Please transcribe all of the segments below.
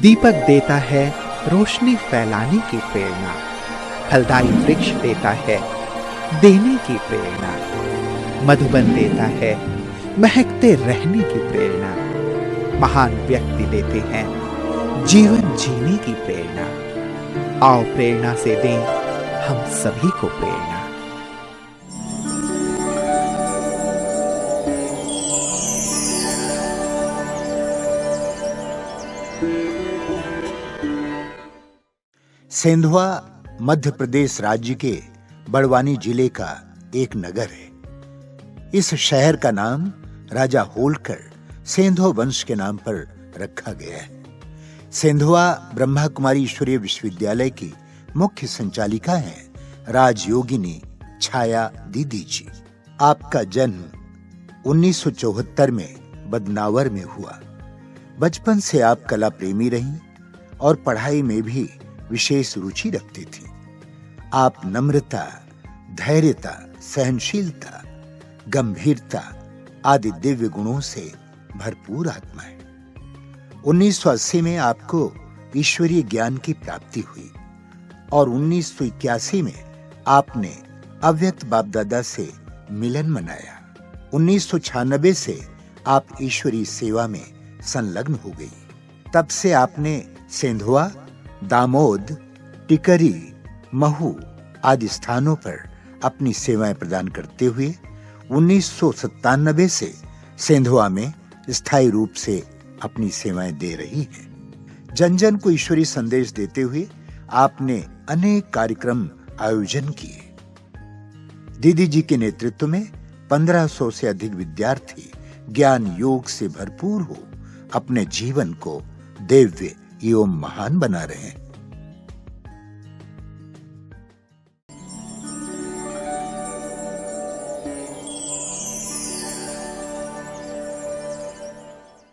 दीपक देता है रोशनी फैलाने की प्रेरणा, फलदायी वृक्ष देता है देने की प्रेरणा, मधुबन देता है महकते रहने की प्रेरणा, महान व्यक्ति देते हैं जीवन जीने की प्रेरणा। आओ प्रेरणा से दें हम सभी को प्रेरणा। सेंधवा मध्य प्रदेश राज्य के बड़वानी जिले का एक नगर है। इस शहर का नाम राजा होलकर सेंधव वंश के नाम पर रखा गया है। सेंधवा ब्रह्मा कुमारी ईश्वरीय विश्वविद्यालय की मुख्य संचालिका हैं राजयोगिनी छाया दीदी जी। आपका जन्म 1974 में बदनावर में हुआ। बचपन से आप कला प्रेमी रहीं और पढ़ाई में भी विशेष रुचि रखती थी। आप नम्रता, धैर्यता, सहनशीलता, गंभीरता आदि दिव्य गुणों से भरपूर आत्मा है। 1980 में आपको ईश्वरीय ज्ञान की प्राप्ति हुई और 1981 में आपने अव्यक्त बाप दादा से मिलन मनाया। 1996 से आप ईश्वरीय सेवा में संलग्न हो गई। तब से आपने सेंधवा, दामोद, टिकरी, महू आदि स्थानों पर अपनी सेवाएं प्रदान करते हुए 1997 से सेंधवा में स्थायी रूप से अपनी सेवाएं दे रही हैं। जन जन को ईश्वरीय संदेश देते हुए आपने अनेक कार्यक्रम आयोजन किए। दीदी जी के नेतृत्व में 1500 से अधिक विद्यार्थी ज्ञान योग से भरपूर हो अपने जीवन को दिव्य एवं महान बना रहे हैं।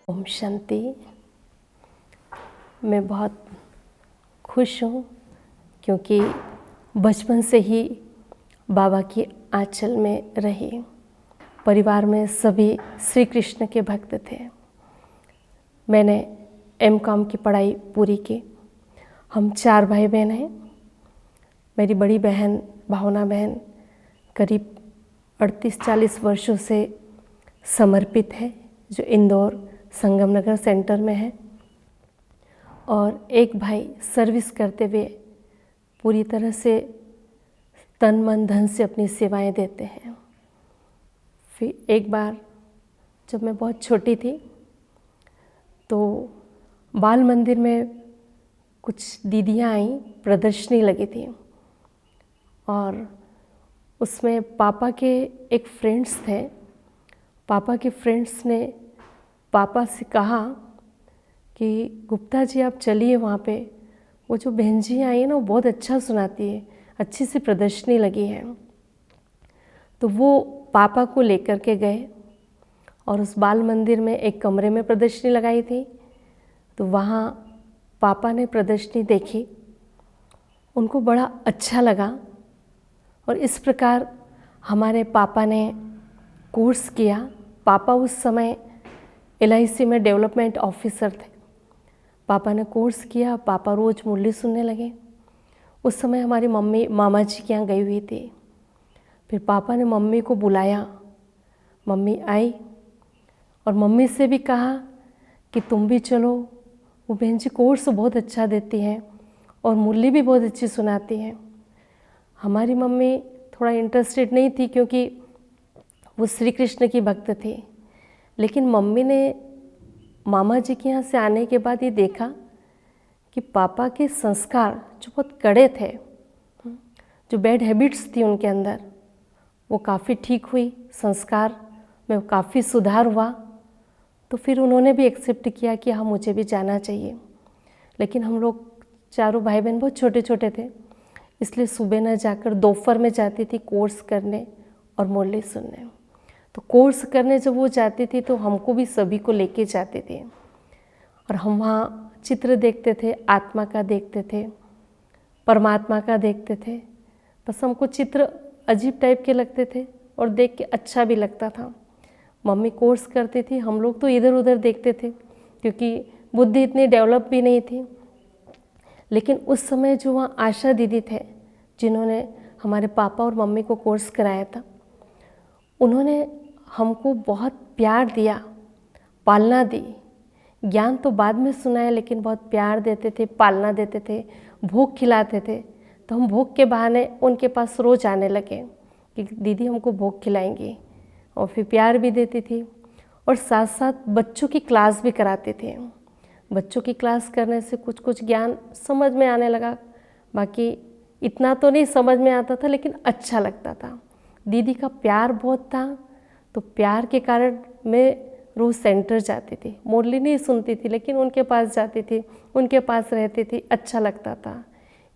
ओम शांति। मैं बहुत खुश हूँ क्योंकि बचपन से ही बाबा की आंचल में रही। परिवार में सभी श्री कृष्ण के भक्त थे। मैंने एमकॉम की पढ़ाई पूरी की। हम 4 भाई बहन हैं। मेरी बड़ी बहन भावना बहन करीब 38-40 वर्षों से समर्पित है, जो इंदौर संगम नगर सेंटर में है, और एक भाई सर्विस करते हुए पूरी तरह से तन मन धन से अपनी सेवाएं देते हैं। फिर एक बार जब मैं बहुत छोटी थी तो बाल मंदिर में कुछ दीदियाँ आईं, प्रदर्शनी लगी थी और उसमें पापा के एक फ्रेंड्स थे। पापा के फ्रेंड्स ने पापा से कहा कि गुप्ता जी आप चलिए वहाँ पे, वो जो बहन जी आई है ना वो बहुत अच्छा सुनाती है, अच्छी सी प्रदर्शनी लगी है। तो वो पापा को लेकर के गए और उस बाल मंदिर में एक कमरे में प्रदर्शनी लगाई थी। तो वहाँ पापा ने प्रदर्शनी देखी, उनको बड़ा अच्छा लगा और इस प्रकार हमारे पापा ने कोर्स किया। पापा उस समय LIC में डेवलपमेंट ऑफिसर थे। पापा ने कोर्स किया। पापा रोज़ मुरली सुनने लगे। उस समय हमारी मम्मी मामा जी के यहाँ गई हुई थी। फिर पापा ने मम्मी को बुलाया। मम्मी आई और मम्मी से भी कहा कि तुम भी चलो, वो बहन जी कोर्स बहुत अच्छा देती हैं और मुरली भी बहुत अच्छी सुनाती हैं। हमारी मम्मी थोड़ा इंटरेस्टेड नहीं थी क्योंकि वो श्री कृष्ण की भक्त थी, लेकिन मम्मी ने मामा जी के यहाँ से आने के बाद ये देखा कि पापा के संस्कार जो बहुत कड़े थे, जो बैड हैबिट्स थी उनके अंदर, वो काफ़ी ठीक हुई, संस्कार में काफ़ी सुधार हुआ। तो फिर उन्होंने भी एक्सेप्ट किया कि हाँ मुझे भी जाना चाहिए। लेकिन हम लोग चारों भाई बहन बहुत छोटे छोटे थे, इसलिए सुबह न जाकर दोपहर में जाती थी कोर्स करने और मुरली सुनने। तो कोर्स करने जब वो जाती थी तो हमको भी सभी को लेके जाते थे और हम वहाँ चित्र देखते थे, आत्मा का देखते थे, परमात्मा का देखते थे। बस हमको चित्र अजीब टाइप के लगते थे और देख के अच्छा भी लगता था। मम्मी कोर्स करती थी, हम लोग तो इधर उधर देखते थे क्योंकि बुद्धि इतनी डेवलप भी नहीं थी। लेकिन उस समय जो वहाँ आशा दीदी थे, जिन्होंने हमारे पापा और मम्मी को कोर्स कराया था, उन्होंने हमको बहुत प्यार दिया, पालना दी। ज्ञान तो बाद में सुनाया, लेकिन बहुत प्यार देते थे, पालना देते थे, भूख खिलाते थे। तो हम भूख के बहाने उनके पास रोज आने लगे कि दीदी हमको भूख खिलाएंगी, और फिर प्यार भी देती थी। और साथ साथ बच्चों की क्लास भी कराते थे। बच्चों की क्लास करने से कुछ कुछ ज्ञान समझ में आने लगा। बाकी इतना तो नहीं समझ में आता था, लेकिन अच्छा लगता था। दीदी का प्यार बहुत था, तो प्यार के कारण मैं रोज़ सेंटर जाती थी। मुरली नहीं सुनती थी, लेकिन उनके पास जाती थी, उनके पास रहती थी, अच्छा लगता था।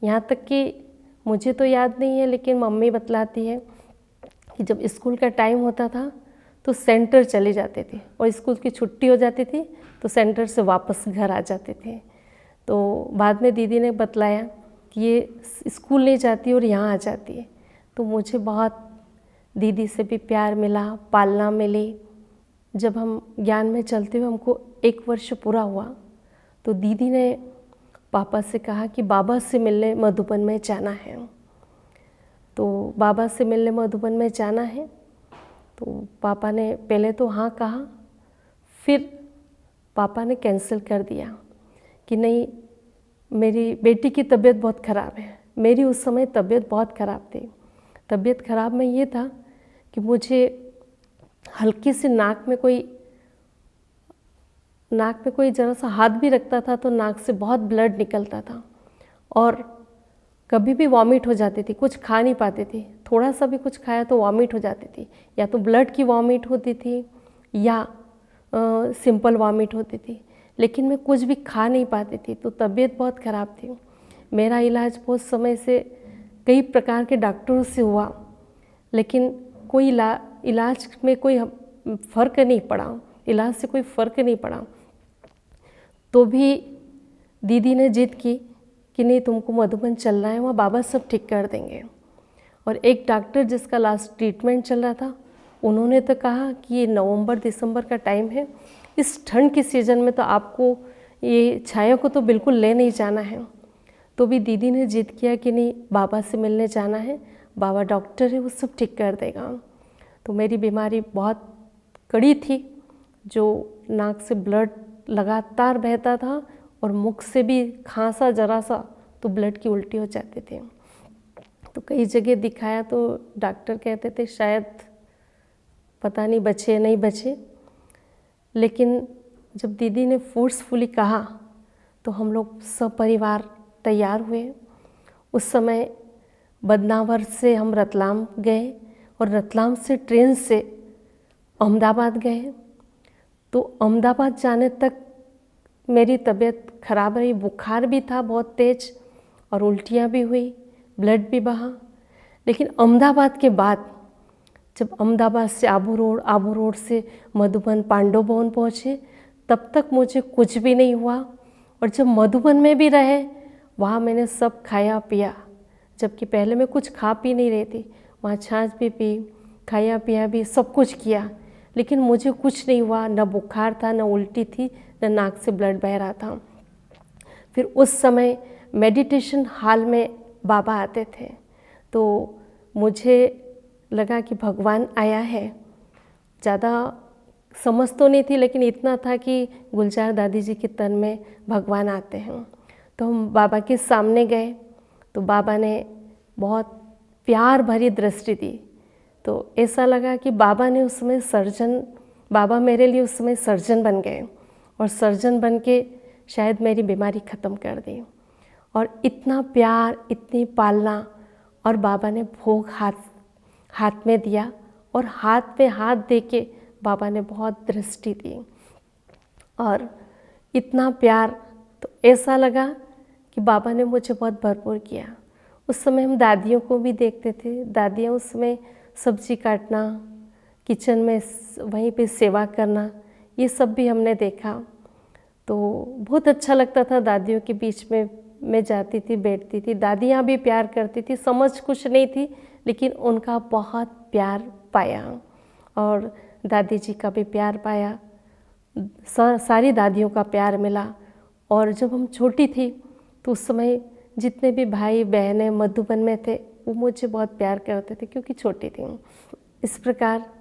यहाँ तक कि मुझे तो याद नहीं है, लेकिन मम्मी बतलाती है कि जब स्कूल का टाइम होता था तो सेंटर चले जाते थे, और स्कूल की छुट्टी हो जाती थी तो सेंटर से वापस घर आ जाते थे। तो बाद में दीदी ने बतलाया कि ये स्कूल नहीं जाती और यहाँ आ जाती है। तो मुझे बहुत दीदी से भी प्यार मिला, पालना मिली। जब हम ज्ञान में चलते हुए हमको 1 वर्ष पूरा हुआ, तो दीदी ने पापा से कहा कि बाबा से मिलने मधुबन में जाना है। तो बाबा से मिलने मधुबन में जाना है, तो पापा ने पहले तो हाँ कहा, फिर पापा ने कैंसिल कर दिया कि नहीं, मेरी बेटी की तबीयत बहुत ख़राब है। मेरी उस समय तबीयत बहुत ख़राब थी। तबीयत ख़राब में ये था कि मुझे हल्की सी नाक में कोई ज़रा सा हाथ भी रखता था तो नाक से बहुत ब्लड निकलता था, और कभी भी वॉमिट हो जाती थी। कुछ खा नहीं पाती थी, थोड़ा सा भी कुछ खाया तो वॉमिट हो जाती थी। या तो ब्लड की वॉमिट होती थी या सिंपल वॉमिट होती थी, लेकिन मैं कुछ भी खा नहीं पाती थी। तो तबीयत बहुत ख़राब थी। मेरा इलाज बहुत समय से कई प्रकार के डॉक्टरों से हुआ, लेकिन कोई इलाज में कोई फ़र्क नहीं पड़ा, इलाज से कोई फ़र्क नहीं पड़ा। तो भी दीदी ने जिद की कि नहीं, तुमको मधुबन चलना है, वहाँ बाबा सब ठीक कर देंगे। और एक डॉक्टर जिसका लास्ट ट्रीटमेंट चल रहा था, उन्होंने तो कहा कि ये नवंबर दिसंबर का टाइम है, इस ठंड के सीज़न में तो आपको ये छाया को तो बिल्कुल ले नहीं जाना है। तो भी दीदी ने जिद किया कि नहीं, बाबा से मिलने जाना है, बाबा डॉक्टर है, वो सब ठीक कर देगा। तो मेरी बीमारी बहुत कड़ी थी, जो नाक से ब्लड लगातार बहता था, और मुख से भी खांसा जरा सा तो ब्लड की उल्टी हो जाती थी। तो कई जगह दिखाया तो डॉक्टर कहते थे शायद पता नहीं बचे नहीं बचे। लेकिन जब दीदी ने फोर्सफुली कहा तो हम लोग सब परिवार तैयार हुए। उस समय बदनावर से हम रतलाम गए, और रतलाम से ट्रेन से अहमदाबाद गए। तो अहमदाबाद जाने तक मेरी तबीयत ख़राब रही, बुखार भी था बहुत तेज, और उल्टियाँ भी हुई, ब्लड भी बहा। लेकिन अहमदाबाद के बाद जब अहमदाबाद से आबू रोड से मधुबन पांडव भवन पहुँचे, तब तक मुझे कुछ भी नहीं हुआ। और जब मधुबन में भी रहे, वहाँ मैंने सब खाया पिया, जबकि पहले मैं कुछ खा पी नहीं रही थी। वहाँ छाछ भी पी, खाया पिया भी, सब कुछ किया, लेकिन मुझे कुछ नहीं हुआ। न बुखार था, न उल्टी थी, न नाक से ब्लड बह रहा था। फिर उस समय मेडिटेशन हॉल में बाबा आते थे, तो मुझे लगा कि भगवान आया है। ज़्यादा समझ तो नहीं थी, लेकिन इतना था कि गुलजार दादी जी के तन में भगवान आते हैं। तो हम बाबा के सामने गए, तो बाबा ने बहुत प्यार भरी दृष्टि दी। तो ऐसा लगा कि बाबा मेरे लिए उस समय सर्जन बन गए, और सर्जन बन के शायद मेरी बीमारी ख़त्म कर दी। और इतना प्यार, इतनी पालना, और बाबा ने भोग हाथ में दिया, और हाथ में हाथ दे के बाबा ने बहुत दृष्टि दी, और इतना प्यार। तो ऐसा लगा कि बाबा ने मुझे बहुत भरपूर किया। उस समय हम दादियों को भी देखते थे, दादियाँ उस समय सब्जी काटना, किचन में वहीं पे सेवा करना, ये सब भी हमने देखा। तो बहुत अच्छा लगता था, दादियों के बीच में मैं जाती थी, बैठती थी। दादियाँ भी प्यार करती थी, समझ कुछ नहीं थी, लेकिन उनका बहुत प्यार पाया, और दादी जी का भी प्यार पाया। सारी दादियों का प्यार मिला, और जब हम छोटी थी तो उस समय जितने भी भाई बहनें मधुबन में थे वो मुझे बहुत प्यार करते थे क्योंकि छोटी थी। इस प्रकार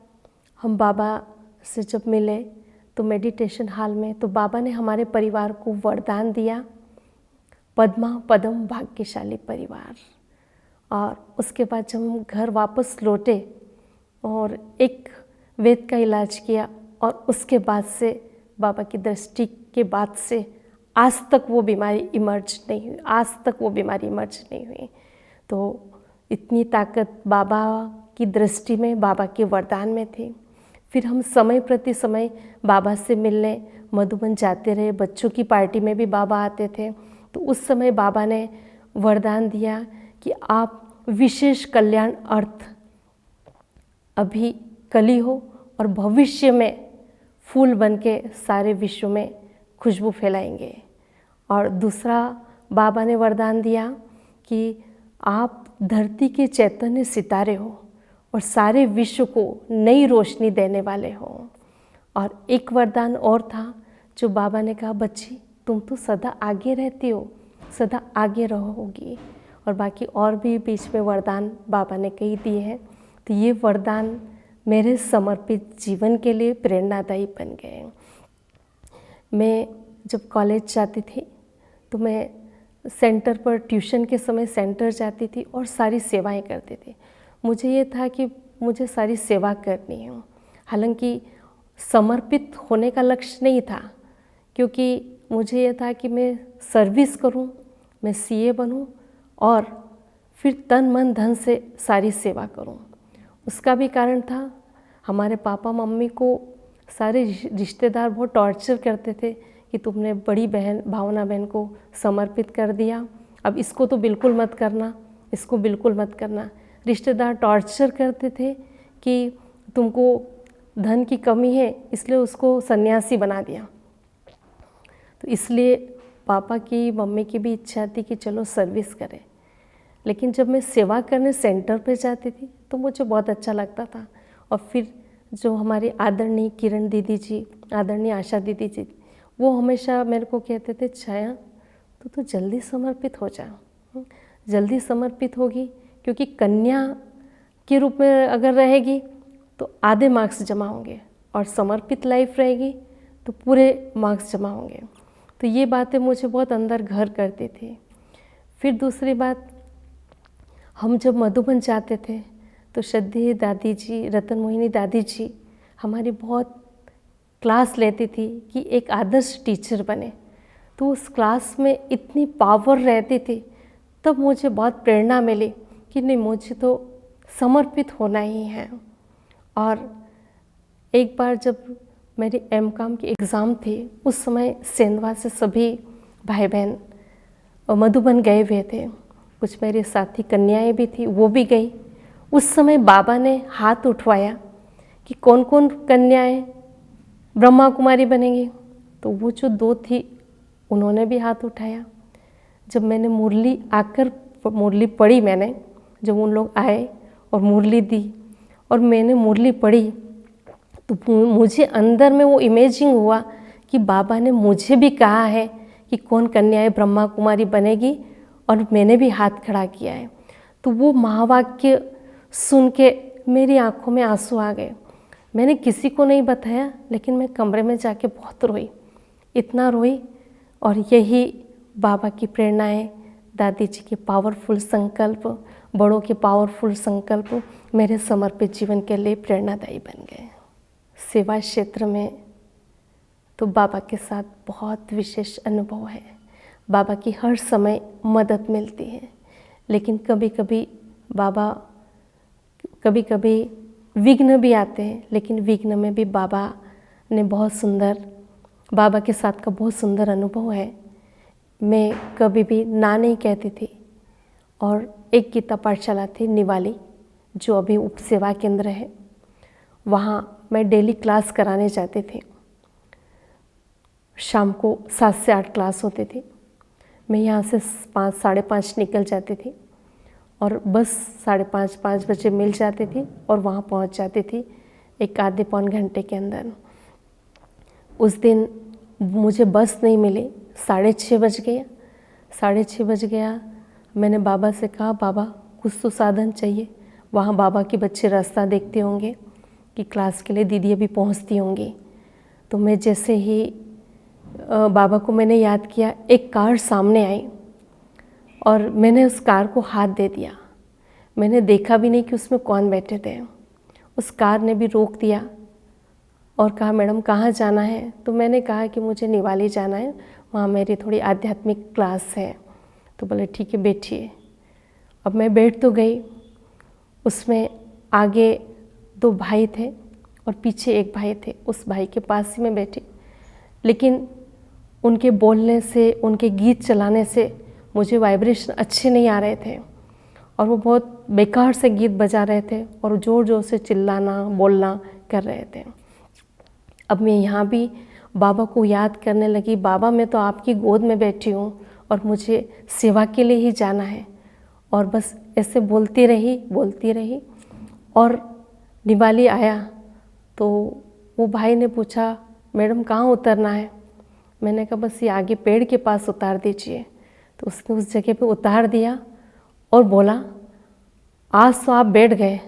हम बाबा से जब मिले तो मेडिटेशन हॉल में, तो बाबा ने हमारे परिवार को वरदान दिया, पद्मा पदम भाग्यशाली परिवार। और उसके बाद जब हम घर वापस लौटे और एक वेद का इलाज किया और उसके बाद से बाबा की दृष्टि के बाद से आज तक वो बीमारी इमर्ज नहीं हुई, आज तक वो बीमारी इमर्ज नहीं हुई। तो इतनी ताकत बाबा की दृष्टि में, बाबा के वरदान में थी। फिर हम समय प्रति समय बाबा से मिलने मधुबन जाते रहे, बच्चों की पार्टी में भी बाबा आते थे। तो उस समय बाबा ने वरदान दिया कि आप विशेष कल्याण अर्थ अभी कली हो और भविष्य में फूल बन के सारे विश्व में खुशबू फैलाएंगे। और दूसरा बाबा ने वरदान दिया कि आप धरती के चैतन्य सितारे हो और सारे विश्व को नई रोशनी देने वाले हो। और एक वरदान और था जो बाबा ने कहा, बच्ची तुम तो सदा आगे रहती हो, सदा आगे रहोगी। और बाकी और भी बीच में वरदान बाबा ने कही दिए हैं। तो ये वरदान मेरे समर्पित जीवन के लिए प्रेरणादायी बन गए। मैं जब कॉलेज जाती थी तो मैं सेंटर पर ट्यूशन के समय सेंटर जाती थी और सारी सेवाएं करती थी। मुझे ये था कि मुझे सारी सेवा करनी है। हालांकि समर्पित होने का लक्ष्य नहीं था, क्योंकि मुझे ये था कि मैं सर्विस करूं, मैं सीए बनूं और फिर तन मन धन से सारी सेवा करूं। उसका भी कारण था, हमारे पापा मम्मी को सारे रिश्तेदार बहुत टॉर्चर करते थे कि तुमने बड़ी बहन भावना बहन को समर्पित कर दिया, अब इसको तो बिल्कुल मत करना, इसको बिल्कुल मत करना। रिश्तेदार टॉर्चर करते थे कि तुमको धन की कमी है इसलिए उसको सन्यासी बना दिया। तो इसलिए पापा की मम्मी की भी इच्छा थी कि चलो सर्विस करें। लेकिन जब मैं सेवा करने सेंटर पे जाती थी तो मुझे बहुत अच्छा लगता था। और फिर जो हमारी आदरणीय किरण दीदी जी, आदरणीय आशा दीदी जी, वो हमेशा मेरे को कहते थे, छाया तो जल्दी समर्पित हो जा, जल्दी समर्पित होगी, क्योंकि कन्या के रूप में अगर रहेगी तो आधे मार्क्स जमा होंगे और समर्पित लाइफ रहेगी तो पूरे मार्क्स जमा होंगे। तो ये बातें मुझे बहुत अंदर घर करती थी। फिर दूसरी बात, हम जब मधुबन जाते थे तो श्रद्धेय दादी जी, रतन मोहिनी दादी जी हमारी बहुत क्लास लेती थी कि एक आदर्श टीचर बने। तो उस क्लास में इतनी पावर रहती थी, तब मुझे बहुत प्रेरणा मिली कि नहीं, मुझे तो समर्पित होना ही है। और एक बार जब मेरी एमकॉम की एग्ज़ाम थी, उस समय सेंधवा से सभी भाई बहन मधुबन गए हुए थे, कुछ मेरे साथी कन्याएं भी थी, वो भी गई। उस समय बाबा ने हाथ उठवाया कि कौन कौन कन्याएं ब्रह्मा कुमारी बनेंगी। तो वो जो दो थी उन्होंने भी हाथ उठाया। जब मैंने मुरली पढ़ी, मैंने जब उन लोग आए और मुरली दी और मैंने मुरली पढ़ी तो मुझे अंदर में वो इमेजिंग हुआ कि बाबा ने मुझे भी कहा है कि कौन कन्याएं ब्रह्मा कुमारी बनेगी, और मैंने भी हाथ खड़ा किया है। तो वो महावाक्य सुन के मेरी आंखों में आंसू आ गए। मैंने किसी को नहीं बताया, लेकिन मैं कमरे में जाके बहुत रोई, इतना रोई। और यही बाबा की प्रेरणाएं, दादी जी के पावरफुल संकल्प, बड़ों के पावरफुल संकल्प मेरे समर्पित जीवन के लिए प्रेरणादायी बन गए। सेवा क्षेत्र में तो बाबा के साथ बहुत विशेष अनुभव है। बाबा की हर समय मदद मिलती है, लेकिन कभी कभी विघ्न भी आते हैं, लेकिन विघ्न में भी बाबा के साथ का बहुत सुंदर अनुभव है। मैं कभी भी ना नहीं कहती थी। और एक गीता पाठशाला थी निवाली, जो अभी उप सेवा केंद्र है, वहाँ मैं डेली क्लास कराने जाती थी। शाम को 7 से 8 क्लास होती थी। मैं यहाँ से 5, साढ़े 5 निकल जाती थी और बस 5:30, 5 बजे मिल जाती थी और वहाँ पहुँच जाती थी एक आधे पौन घंटे के अंदर। उस दिन मुझे बस नहीं मिली 6:30 बज गया। 6:30 बज गया। मैंने बाबा से कहा, बाबा कुछ तो साधन चाहिए। वहाँ बाबा के बच्चे रास्ता देखते होंगे कि क्लास के लिए दीदी अभी पहुँचती होंगी। तो मैं जैसे ही बाबा को मैंने याद किया, एक कार सामने आई और मैंने उस कार को हाथ दे दिया। मैंने देखा भी नहीं कि उसमें कौन बैठे थे। उस कार ने भी रोक दिया और कहा, मैडम कहाँ जाना है? तो मैंने कहा कि मुझे निवाली जाना है, वहाँ मेरी थोड़ी आध्यात्मिक क्लास है। तो बोले ठीक है बैठिए। अब मैं बैठ तो गई। उसमें आगे 2 भाई थे और पीछे एक भाई थे। उस भाई के पास ही मैं बैठी, लेकिन उनके बोलने से, उनके गीत चलाने से मुझे वाइब्रेशन अच्छे नहीं आ रहे थे और वो बहुत बेकार से गीत बजा रहे थे और ज़ोर ज़ोर से चिल्लाना बोलना कर रहे थे। अब मैं यहाँ भी बाबा को याद करने लगी, बाबा मैं तो आपकी गोद में बैठी हूँ और मुझे सेवा के लिए ही जाना है। और बस ऐसे बोलती रही और दिवाली आया तो वो भाई ने पूछा, मैडम कहाँ उतरना है? मैंने कहा बस ये आगे पेड़ के पास उतार दीजिए। तो उसने उस जगह पे उतार दिया और बोला, आज तो आप बैठ गए,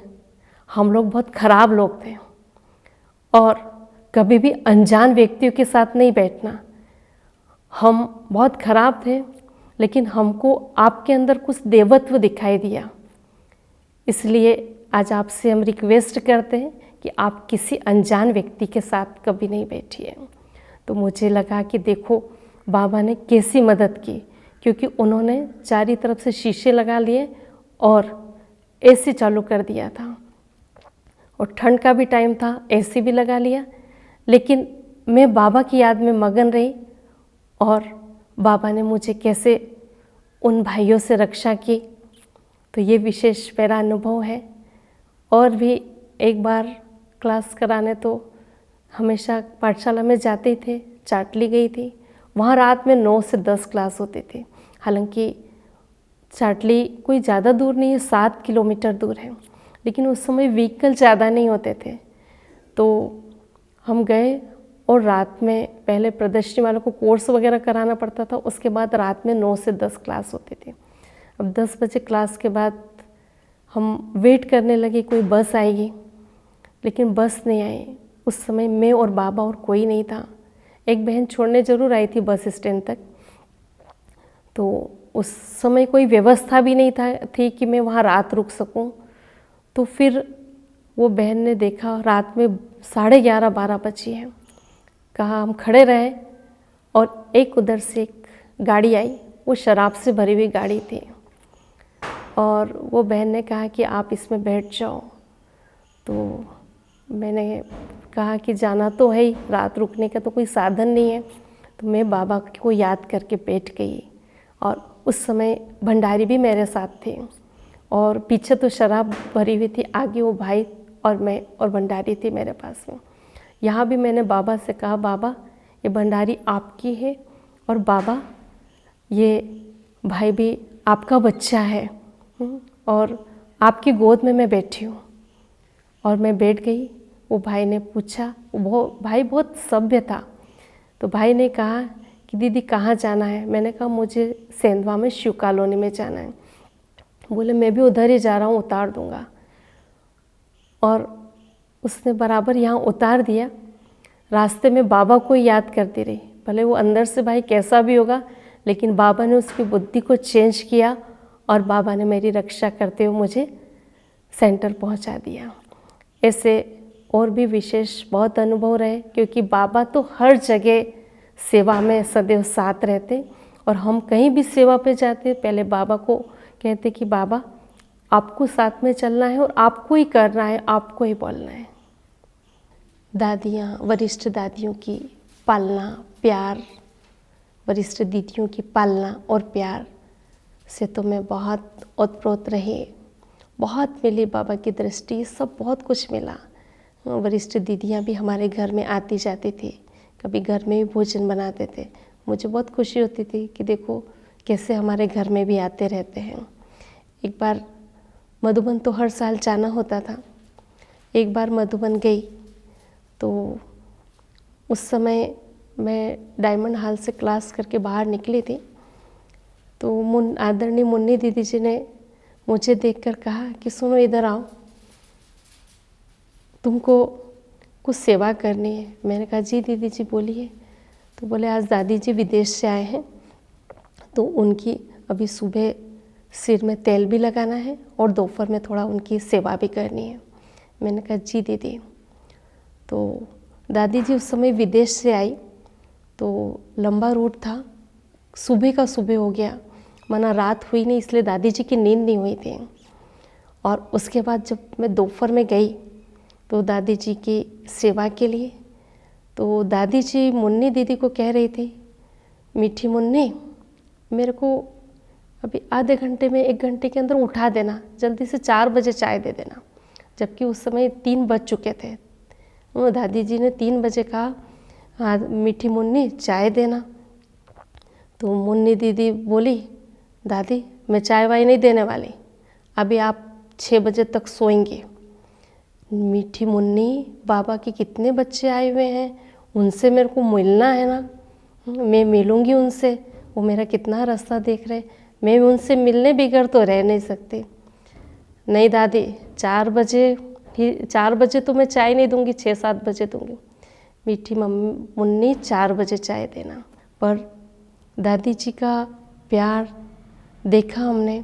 हम लोग बहुत ख़राब लोग थे और कभी भी अनजान व्यक्तियों के साथ नहीं बैठना। हम बहुत ख़राब थे, लेकिन हमको आपके अंदर कुछ देवत्व दिखाई दिया, इसलिए आज आपसे हम रिक्वेस्ट करते हैं कि आप किसी अनजान व्यक्ति के साथ कभी नहीं बैठिए। तो मुझे लगा कि देखो बाबा ने कैसी मदद की, क्योंकि उन्होंने चारों तरफ से शीशे लगा लिए और एसी चालू कर दिया था और ठंड का भी टाइम था, एसी भी लगा लिया। लेकिन मैं बाबा की याद में मगन रही और बाबा ने मुझे कैसे उन भाइयों से रक्षा की। तो ये विशेष मेरा अनुभव है। और भी एक बार क्लास कराने तो हमेशा पाठशाला में जाते थे, चाटली गई थी। वहाँ रात में 9 से 10 क्लास होती थी। हालांकि चाटली कोई ज़्यादा दूर नहीं है, 7 किलोमीटर दूर है, लेकिन उस समय व्हीकल ज़्यादा नहीं होते थे। तो हम गए और रात में पहले प्रदर्शनी वालों को कोर्स वगैरह कराना पड़ता था, उसके बाद रात में 9 से 10 क्लास होती थी। अब 10 बजे क्लास के बाद हम वेट करने लगे कोई बस आएगी, लेकिन बस नहीं आई। उस समय मैं और बाबा और कोई नहीं था। एक बहन छोड़ने ज़रूर आई थी बस स्टैंड तक। तो उस समय कोई व्यवस्था भी नहीं थी कि मैं वहाँ रात रुक सकूँ। तो फिर वो बहन ने देखा रात में 11:30-12 बजे हैं, कहा हम खड़े रहे और एक उधर से एक गाड़ी आई, वो शराब से भरी हुई गाड़ी थी और वो बहन ने कहा कि आप इसमें बैठ जाओ। तो मैंने कहा कि जाना तो है ही, रात रुकने का तो कोई साधन नहीं है। तो मैं बाबा को याद करके बैठ गई और उस समय भंडारी भी मेरे साथ थे और पीछे तो शराब भरी हुई थी, आगे वो भाई और मैं और भंडारी थी मेरे पास में। यहाँ भी मैंने बाबा से कहा, बाबा ये भंडारी आपकी है और बाबा ये भाई भी आपका बच्चा है और आपकी गोद में मैं बैठी हूँ। और मैं बैठ गई। वो भाई ने पूछा, वो भाई बहुत सभ्य था। तो भाई ने कहा कि दीदी कहाँ जाना है? मैंने कहा मुझे सेंधवा में शिव कॉलोनी में जाना है। बोले मैं भी उधर ही जा रहा हूँ, उतार दूँगा। और उसने बराबर यहाँ उतार दिया। रास्ते में बाबा को याद करती रही, भले वो अंदर से भाई कैसा भी होगा, लेकिन बाबा ने उसकी बुद्धि को चेंज किया और बाबा ने मेरी रक्षा करते हुए मुझे सेंटर पहुँचा दिया। ऐसे और भी विशेष बहुत अनुभव रहे, क्योंकि बाबा तो हर जगह सेवा में सदैव साथ रहते और हम कहीं भी सेवा पे जाते पहले बाबा को कहते कि बाबा आपको साथ में चलना है और आपको ही करना है, आपको ही बोलना है। दादियाँ, वरिष्ठ दादियों की पालना, प्यार, वरिष्ठ दीदियों की पालना और प्यार से तो मैं बहुत ओतप्रोत रही, बहुत मिली बाबा की दृष्टि, सब बहुत कुछ मिला। वरिष्ठ दीदियाँ भी हमारे घर में आती जाती थी, कभी घर में भी भोजन बनाते थे। मुझे बहुत खुशी होती थी कि देखो कैसे हमारे घर में भी आते रहते हैं। एक बार मधुबन तो हर साल जाना होता था। एक बार मधुबन गई तो उस समय मैं डायमंड हॉल से क्लास करके बाहर निकली थी, तो आदरणीय मुन्नी दीदी जी ने मुझे देखकर कहा कि सुनो इधर आओ, तुमको कुछ सेवा करनी है। मैंने कहा जी दीदी जी बोलिए। तो बोले आज दादी जी विदेश से आए हैं, तो उनकी अभी सुबह सिर में तेल भी लगाना है और दोपहर में थोड़ा उनकी सेवा भी करनी है। मैंने कहा जी दीदी। तो दादी जी उस समय विदेश से आई, तो लंबा रूट था, सुबह का सुबह हो गया, माना रात हुई नहीं, इसलिए दादी जी की नींद नहीं हुई थी। और उसके बाद जब मैं दोपहर में गई तो दादी जी की सेवा के लिए, तो दादी जी मुन्नी दीदी को कह रही थी, मीठी मुन्नी मेरे को अभी आधे घंटे में 1 घंटे के अंदर उठा देना, जल्दी से 4 बजे चाय दे देना। जबकि उस समय 3 बज चुके थे। वो दादी जी ने 3 बजे कहा, हाँ मीठी मुन्नी चाय देना। तो मुन्नी दीदी बोली, दादी मैं चाय वाय नहीं देने वाली, अभी आप 6 बजे तक सोएंगे। मीठी मुन्नी बाबा के कितने बच्चे आए हुए हैं, उनसे मेरे को मिलना है ना, मैं मिलूँगी उनसे, वो मेरा कितना रास्ता देख रहे, मैं उनसे मिलने बगैर तो रह नहीं सकती। नहीं दादी 4 बजे तो मैं चाय नहीं दूंगी, 6-7 बजे दूंगी। मीठी मुन्नी 4 बजे चाय देना। पर दादी जी का प्यार देखा हमने।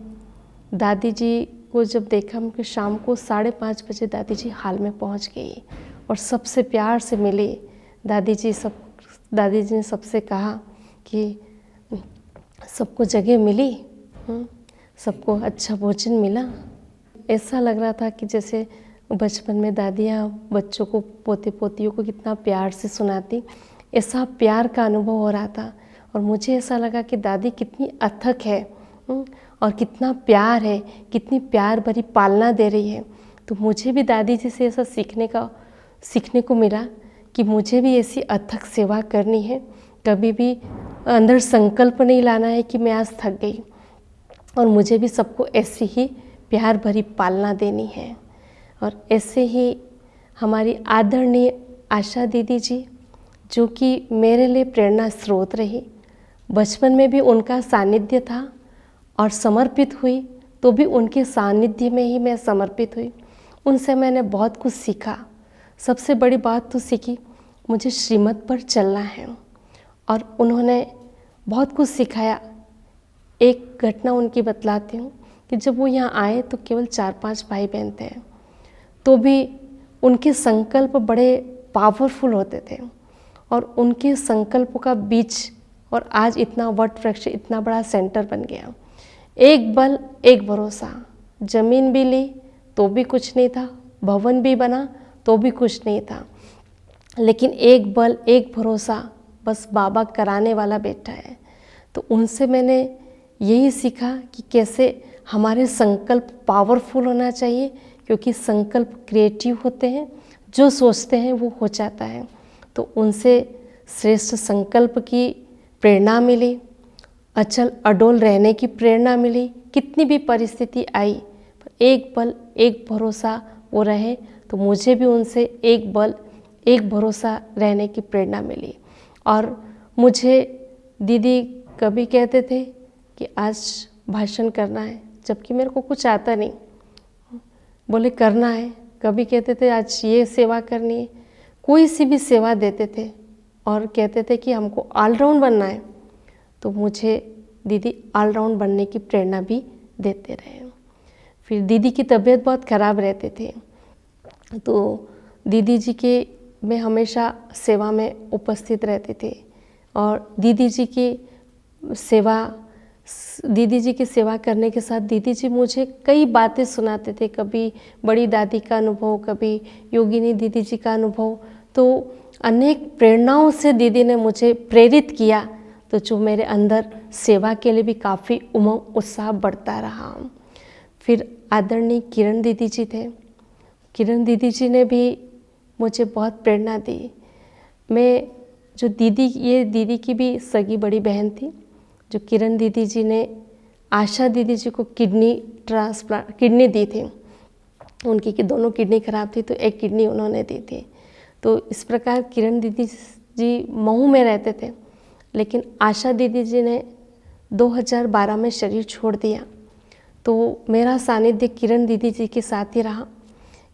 दादी जी को जब देखा हमको, शाम को 5:30 बजे दादी जी हाल में पहुंच गई और सबसे प्यार से मिली। दादी जी ने सबसे कहा कि सबको जगह मिली, सबको अच्छा भोजन मिला। ऐसा लग रहा था कि जैसे बचपन में दादियाँ बच्चों को, पोते पोतियों को कितना प्यार से सुनाती, ऐसा प्यार का अनुभव हो रहा था। और मुझे ऐसा लगा कि दादी कितनी अथक है और कितना प्यार है, कितनी प्यार भरी पालना दे रही है। तो मुझे भी दादी जी से ऐसा सीखने को मिला कि मुझे भी ऐसी अथक सेवा करनी है। कभी भी अंदर संकल्प नहीं लाना है कि मैं आज थक गई, और मुझे भी सबको ऐसी ही प्यार भरी पालना देनी है। और ऐसे ही हमारी आदरणीय आशा दीदी जी, जो कि मेरे लिए प्रेरणा स्रोत रही, बचपन में भी उनका सानिध्य था और समर्पित हुई तो भी उनके सानिध्य में ही मैं समर्पित हुई। उनसे मैंने बहुत कुछ सीखा। सबसे बड़ी बात तो सीखी, मुझे श्रीमत पर चलना है, और उन्होंने बहुत कुछ सिखाया। एक घटना उनकी बतलाती हूँ कि जब वो यहाँ आए तो केवल 4-5 भाई बहन थे, तो भी उनके संकल्प बड़े पावरफुल होते थे, और उनके संकल्पों का बीज, और आज इतना वट वृक्ष, इतना बड़ा सेंटर बन गया। एक बल एक भरोसा, जमीन भी ली तो भी कुछ नहीं था, भवन भी बना तो भी कुछ नहीं था, लेकिन एक बल एक भरोसा बस बाबा कराने वाला बैठा है। तो उनसे मैंने यही सीखा कि कैसे हमारे संकल्प पावरफुल होना चाहिए, क्योंकि संकल्प क्रिएटिव होते हैं, जो सोचते हैं वो हो जाता है। तो उनसे श्रेष्ठ संकल्प की प्रेरणा मिली, अचल अडोल रहने की प्रेरणा मिली। कितनी भी परिस्थिति आई, पर एक बल एक भरोसा वो रहे, तो मुझे भी उनसे एक बल एक भरोसा रहने की प्रेरणा मिली। और मुझे दीदी कभी कहते थे कि आज भाषण करना है, जबकि मेरे को कुछ आता नहीं, बोले करना है। कभी कहते थे आज ये सेवा करनी है, कोई सी भी सेवा देते थे और कहते थे कि हमको ऑलराउंड बनना है। तो मुझे दीदी ऑलराउंड बनने की प्रेरणा भी देते रहे। फिर दीदी की तबीयत बहुत ख़राब रहती थी, तो दीदी जी के मैं हमेशा सेवा में उपस्थित रहती थी, और दीदी जी की सेवा करने के साथ दीदी जी मुझे कई बातें सुनाते थे। कभी बड़ी दादी का अनुभव, कभी योगिनी दीदी जी का अनुभव, तो अनेक प्रेरणाओं से दीदी ने मुझे प्रेरित किया, तो जो मेरे अंदर सेवा के लिए भी काफ़ी उमंग उत्साह बढ़ता रहा। फिर आदरणीय किरण दीदी जी थे। किरण दीदी जी ने भी मुझे बहुत प्रेरणा दी। मैं जो दीदी की भी सगी बड़ी बहन थी, जो किरण दीदी जी ने आशा दीदी जी को किडनी दी थी। उनकी दोनों किडनी खराब थी, तो एक किडनी उन्होंने दी थी। तो इस प्रकार किरण दीदी जी मऊ में रहते थे, लेकिन आशा दीदी जी ने 2012 में शरीर छोड़ दिया। तो मेरा सानिध्य किरण दीदी जी के साथ ही रहा।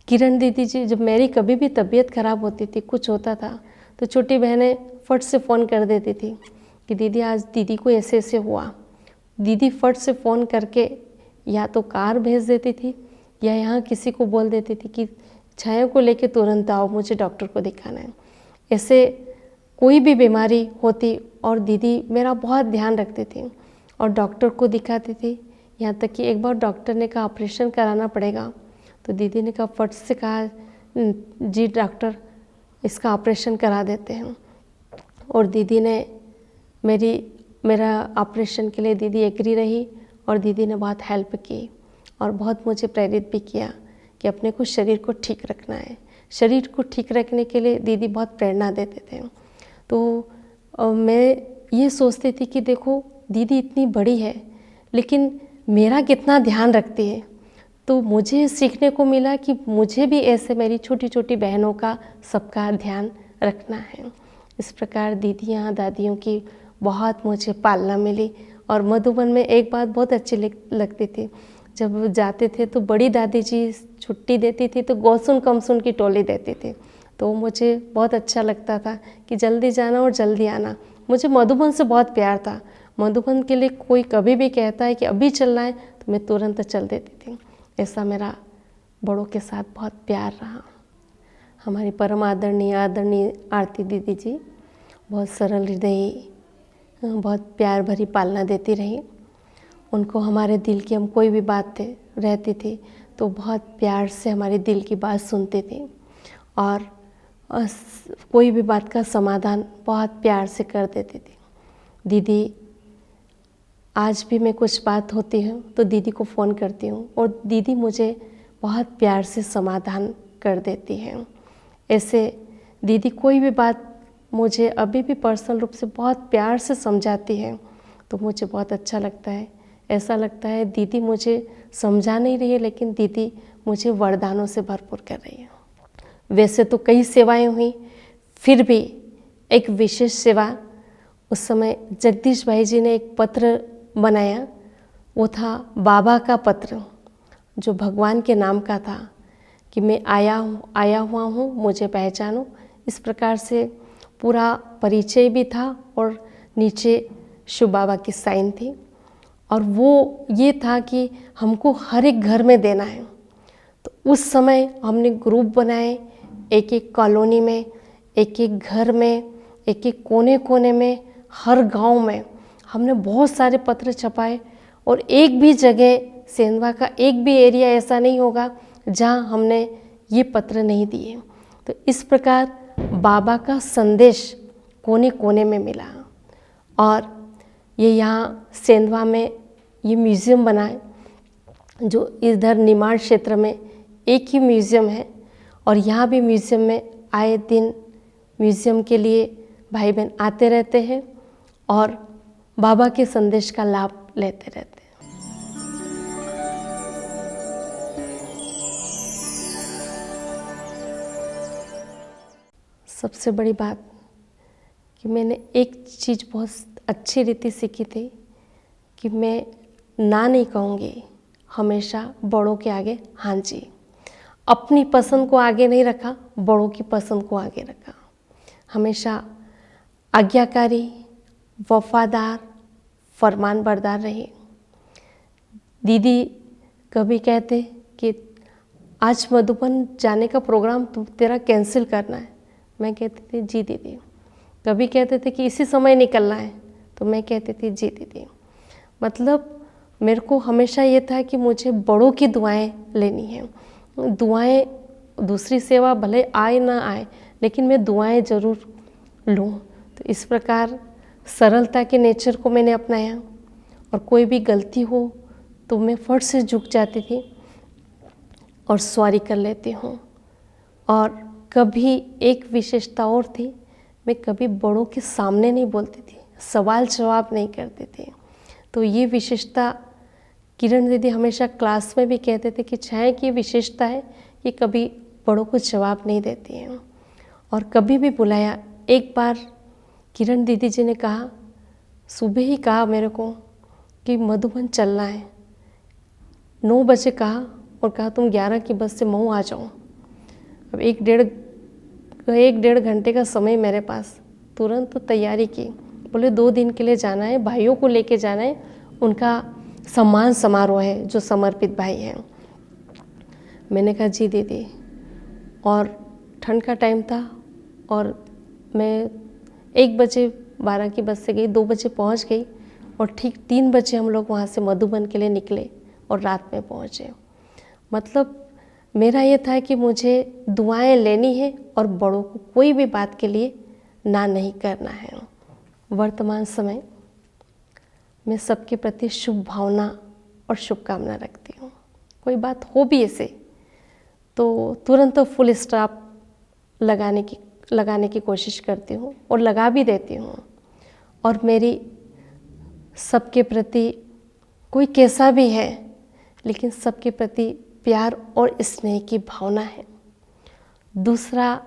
किरण दीदी जी, जब मेरी कभी भी तबीयत खराब होती थी, कुछ होता था, तो छोटी बहनें फट से फ़ोन कर देती थी कि दीदी आज दीदी को ऐसे ऐसे हुआ। दीदी फट से फ़ोन करके या तो कार भेज देती थी या यहाँ किसी को बोल देती थी कि छाया को लेके तुरंत आओ, मुझे डॉक्टर को दिखाना है। ऐसे कोई भी बीमारी होती और दीदी मेरा बहुत ध्यान रखती थी और डॉक्टर को दिखाती थी। यहाँ तक कि एक बार डॉक्टर ने कहा ऑपरेशन कराना पड़ेगा, तो दीदी ने कहा फट से कहा जी डॉक्टर इसका ऑपरेशन करा देते हैं। और दीदी ने मेरा ऑपरेशन के लिए दीदी एग्री रही और दीदी ने बहुत हेल्प की और बहुत मुझे प्रेरित भी किया कि अपने को शरीर को ठीक रखना है। शरीर को ठीक रखने के लिए दीदी बहुत प्रेरणा देते थे। तो मैं ये सोचती थी कि देखो दीदी इतनी बड़ी है लेकिन मेरा कितना ध्यान रखती है। तो मुझे सीखने को मिला कि मुझे भी ऐसे मेरी छोटी छोटी बहनों का सबका ध्यान रखना है। इस प्रकार दीदियाँ दादियों की बहुत मुझे पालना मिली। और मधुबन में एक बात बहुत अच्छी लगती थी, जब जाते थे तो बड़ी दादी जी छुट्टी देती थी तो गौसुन कमसुन की टोली देती थी। तो मुझे बहुत अच्छा लगता था कि जल्दी जाना और जल्दी आना। मुझे मधुबन से बहुत प्यार था। मधुबन के लिए कोई कभी भी कहता है कि अभी चलना है तो मैं तुरंत चल देती थी। ऐसा मेरा बड़ों के साथ बहुत प्यार रहा। हमारी परम आदरणीय आरती दीदी जी बहुत सरल हृदयी, बहुत प्यार भरी पालना देती रही। उनको हमारे दिल की हम कोई भी बात रहती थी तो बहुत प्यार से हमारे दिल की बात सुनती थी और कोई भी बात का समाधान बहुत प्यार से कर देती थी। दीदी आज भी मैं कुछ बात होती है तो दीदी को फ़ोन करती हूँ और दीदी मुझे बहुत प्यार से समाधान कर देती है। ऐसे दीदी कोई भी बात मुझे अभी भी पर्सनल रूप से बहुत प्यार से समझाती है तो मुझे बहुत अच्छा लगता है। ऐसा लगता है दीदी मुझे समझा नहीं रही है लेकिन दीदी मुझे वरदानों से भरपूर कर रही है। वैसे तो कई सेवाएं हुई, फिर भी एक विशेष सेवा उस समय जगदीश भाई जी ने एक पत्र बनाया, वो था बाबा का पत्र जो भगवान के नाम का था कि मैं आया हुआ हूँ, मुझे पहचानो। इस प्रकार से पूरा परिचय भी था और नीचे शिव बाबा की साइन थी और वो ये था कि हमको हर एक घर में देना है। तो उस समय हमने ग्रुप बनाए, एक एक कॉलोनी में, एक एक घर में, एक एक कोने कोने में, हर गांव में हमने बहुत सारे पत्र छपाए और एक भी जगह सेंधवा का एक भी एरिया ऐसा नहीं होगा जहां हमने ये पत्र नहीं दिए। तो इस प्रकार बाबा का संदेश कोने कोने में मिला और ये यहाँ सेंधवा में ये म्यूज़ियम बना है जो इधर निमाड़ क्षेत्र में एक ही म्यूज़ियम है और यहाँ भी म्यूज़ियम में आए दिन म्यूज़ियम के लिए भाई बहन आते रहते हैं और बाबा के संदेश का लाभ लेते रहते हैं। सबसे बड़ी बात कि मैंने एक चीज़ बहुत अच्छी रीति सीखी थी कि मैं ना नहीं कहूँगी, हमेशा बड़ों के आगे हाँ जी। अपनी पसंद को आगे नहीं रखा, बड़ों की पसंद को आगे रखा। हमेशा आज्ञाकारी, वफादार, फरमान बरदार रही। दीदी कभी कहते कि आज मधुबन जाने का प्रोग्राम तेरा कैंसिल करना है, मैं कहती थी जी दीदी। कभी कहते थे कि इसी समय निकलना है तो मैं कहती थी जी दीदी। मतलब मेरे को हमेशा ये था कि मुझे बड़ों की दुआएं लेनी है। दुआएं, दूसरी सेवा भले आए ना आए लेकिन मैं दुआएं ज़रूर लूँ। तो इस प्रकार सरलता के नेचर को मैंने अपनाया और कोई भी गलती हो तो मैं फट से झुक जाती थी और सॉरी कर लेती हूँ। और कभी एक विशेषता और थी, मैं कभी बड़ों के सामने नहीं बोलती थी, सवाल जवाब नहीं करती थी। तो ये विशेषता किरण दीदी हमेशा क्लास में भी कहते थे कि छाया की विशेषता है कि कभी बड़ों को जवाब नहीं देती हैं और कभी भी बुलाया एक बार किरण दीदी जी ने कहा, सुबह ही कहा मेरे को कि मधुबन चलना है। 9 बजे कहा और कहा तुम 11 की बस से मऊ आ जाओ। अब एक डेढ़ घंटे का समय मेरे पास, तुरंत तो तैयारी की। बोले 2 दिन के लिए जाना है, भाइयों को लेके जाना है, उनका सम्मान समारोह है जो समर्पित भाई हैं। मैंने कहा जी दीदी। और ठंड का टाइम था और मैं 1 बजे 12 की बस से गई, 2 बजे पहुंच गई और ठीक 3 बजे हम लोग वहाँ से मधुबन के लिए निकले और रात में पहुँचे। मतलब मेरा ये था कि मुझे दुआएं लेनी है और बड़ों को कोई भी बात के लिए ना नहीं करना है। वर्तमान समय मैं सबके प्रति शुभ भावना और शुभकामना रखती हूँ। कोई बात हो भी ऐसे तो तुरंत फुल स्टॉप लगाने की कोशिश करती हूँ और लगा भी देती हूँ। और मेरी सबके प्रति, कोई कैसा भी है लेकिन सबके प्रति प्यार और स्नेह की भावना है। दूसरा,